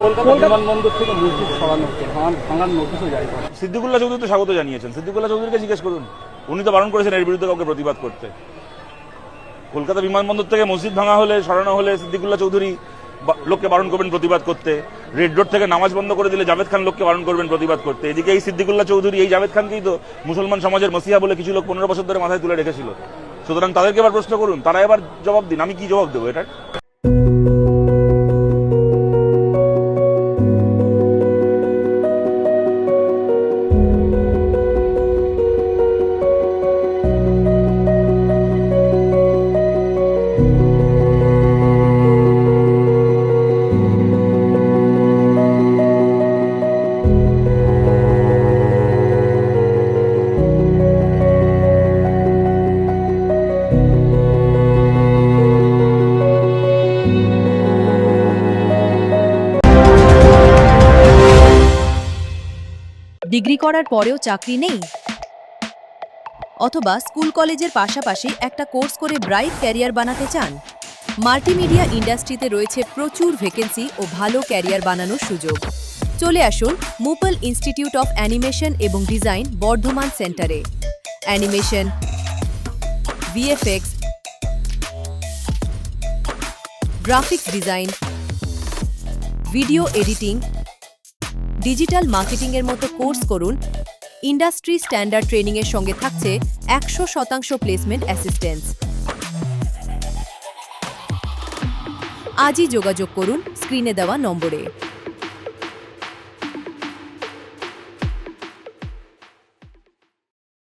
কলকাতা বিমানবন্দর থেকে মসজিদ সরানো হচ্ছে, ভাঙার নোটিশও জারি করা। সিদ্দিকুল্লাহ চৌধুরী তো স্বাগত জানিয়েছেন। সিদ্দিকুল্লাহ চৌধুরীকে জিজ্ঞেস করুন, উনি তো বারণ করেছেন এর বিরুদ্ধে কাউকে প্রতিবাদ করতে। কলকাতা বিমানবন্দর থেকে মসজিদ ভাঙা হলে, সরানো হলে সিদ্দিকুল্লাহ চৌধুরী লোককে বারণ করবেন প্রতিবাদ করতে। রেড রোড থেকে নামাজ বন্ধ করে দিলে জাভেদ খান লোককে বারণ করবেন প্রতিবাদ করতে। এদিকে এই সিদ্দিকুল্লাহ চৌধুরী এই জাভেদ খানকেই তো মুসলমান সমাজের মসিহা বলে কিছু লোক 15 বছর ধরে মাথায় তুলে রেখেছিল। সুতরাং তাদেরকে এবার প্রশ্ন করুন, তারা এবার জবাব দিন। আমি কি জবাব দেবো এটার? ডিগ্রি করার পরেও চাকরি নেই, অথবা স্কুল কলেজের পাশাপাশি একটা কোর্স করে ব্রাইট ক্যারিয়ার বানাতে চান? মাল্টিমিডিয়া ইন্ডাস্ট্রিতে রয়েছে প্রচুর ভ্যাকেন্সি ও ভালো ক্যারিয়ার বানানোর সুযোগ। চলে আসুন মুপল ইনস্টিটিউট অফ অ্যানিমেশন এবং ডিজাইন বর্ধমান সেন্টারে। Animation, VFX, graphics design, video editing, digital মার্কেটিংয়ের মতো কোর্স করুন। ইন্ডাস্ট্রি স্ট্যান্ডার্ড ট্রেনিংয়ের সঙ্গে থাকছে 100% প্লেসমেন্ট অ্যাসিস্ট্যান্স। আজই যোগাযোগ করুন স্ক্রিনে দেওয়া নম্বরে।